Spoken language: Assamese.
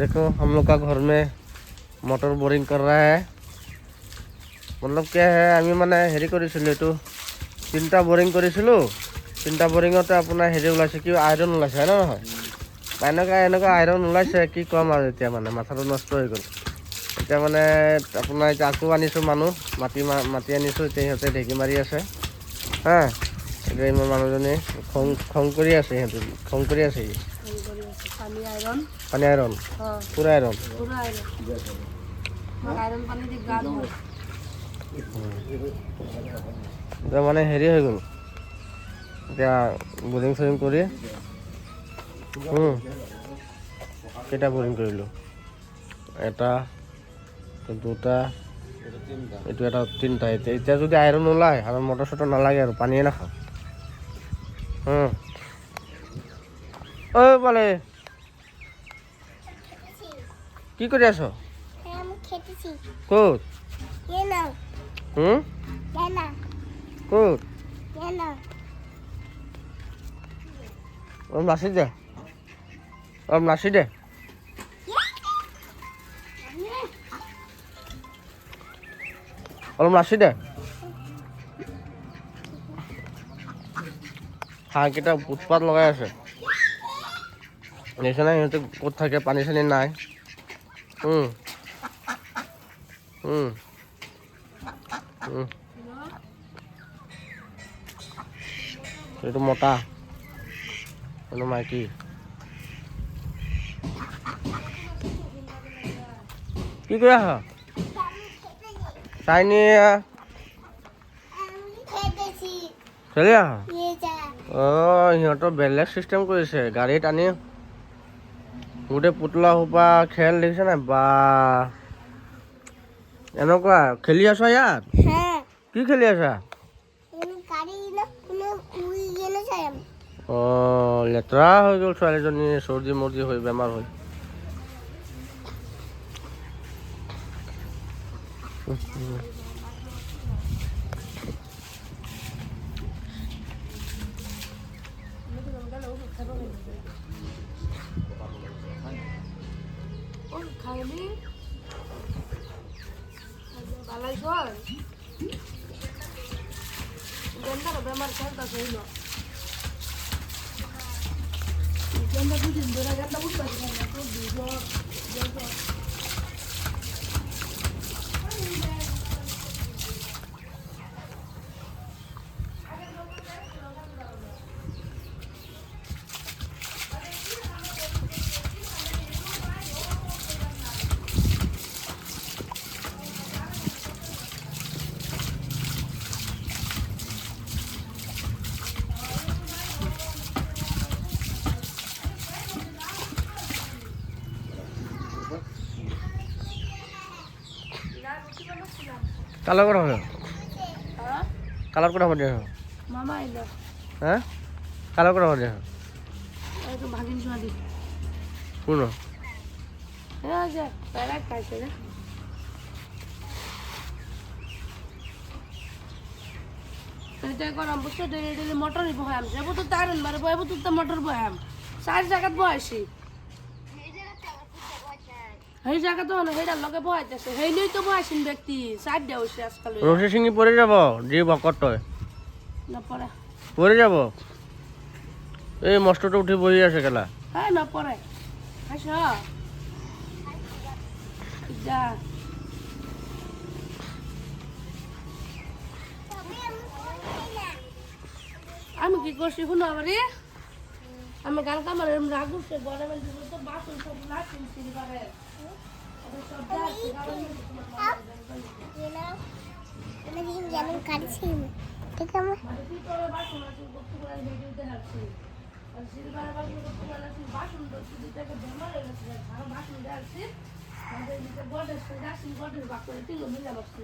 देखो हम लोग का घर में मोटर बोरिंग कर रहा है। मतलब क्या है আমি মানে হেৰি কৰিছিলোঁ এইটো 3টা बोरिंग কৰিছিলোঁ 3টা बोरिंगতে আপোনাৰ হেৰি ওলাইছে কি আইৰন ওলাইছে হয় নহয় এনেকুৱা আইৰন ওলাইছে কি কম আৰু এতিয়া মানে মাথাটো নষ্ট হৈ গ'ল। এতিয়া মানে আপোনাৰ এতিয়া আকৌ আনিছোঁ মানুহ মাটি আনিছোঁ এতিয়া সিহঁতে ঢেঁকী মাৰি আছে হা। এতিয়া ইমান মানুহজনী খং কৰি আছে সিহঁতে খং কৰি আছে পানী আইৰন পুৰা আইৰন এতিয়া মানে হেৰি হৈ গ'ল এতিয়া বৰিং চৰিং কৰি কেইটা বৰিং কৰিলোঁ এটা দুটা এইটো এটা 3টা এতিয়া যদি আইৰন ওলায় আৰু মটৰ চটৰ নালাগে আৰু পানীয়ে নাখাওঁ। ঐ পালে কি কৰি আছ ক'ত ক'ত অলপ নাচি দে অলপ নাচি দে অলপ নাচি দে হাঁহকেইটা উৎপাত লগাই আছে নিচিনা সিহঁতে ক'ত থাকে পানী চানী নাই। এইটো মতা এইটো মাইকী কি কৰি আছ চাইনি খেলি আহ অঁ সিহঁতৰ বেলেগ চিষ্টেম কৰিছে গাড়ীত আনি গোটেই পুতলা সোপা খেল দেখিছে নাই বা এনেকুৱা খেলি আছ ইয়াত কি খেলি আছা অঁ লেতেৰা হৈ গ'ল ছোৱালীজনী চৰ্দি মৰ্দি হৈ বেমাৰ হৈ কালার করা হবে কালার করা হবে মামা আইলো হ্যাঁ কালার করা হবে একটু ভাগিন শুনাদি কোন হ্যাঁ যে প্যারা খাইছে রে এটা গরম বুঝছো ডেলি মোটর বহাম যাবো তো তারন মারে বহাবো তো মোটর বহাম 4 জায়গাত বহাইছি এই জায়গা তো না হেডা লগে বহাইতেছে হেইলেই তো বহাইছিন ব্যক্তি 4 দেও হইছে আজকাল রশি সিংহি পড়ে যাব জি বকট না পড়ে পড়ে যাব এই মস্টটা উঠে বই আছে কেলা হ্যাঁ না পড়ে আসো যা আমি কি করছি শুনো আমারে আমি গান কামার রাগ উঠছে গরমে তো বাসন সব লাচিন সিলভারে সব যাচ্ছে জানেন কাটছি ঠিক আছে কি করে বাসন আছে কতগুলো ভিডিওতে হাঁটছি আর সিলভারে বাসন কতগুলো আছে বাসন তো শুধু থেকে বেমার হয়ে গেছে আর বাসন দেখাচ্ছি আমাদের নিচে গডেস যাচ্ছি গডেস বাক করে তিনগুলো মিলে বসছি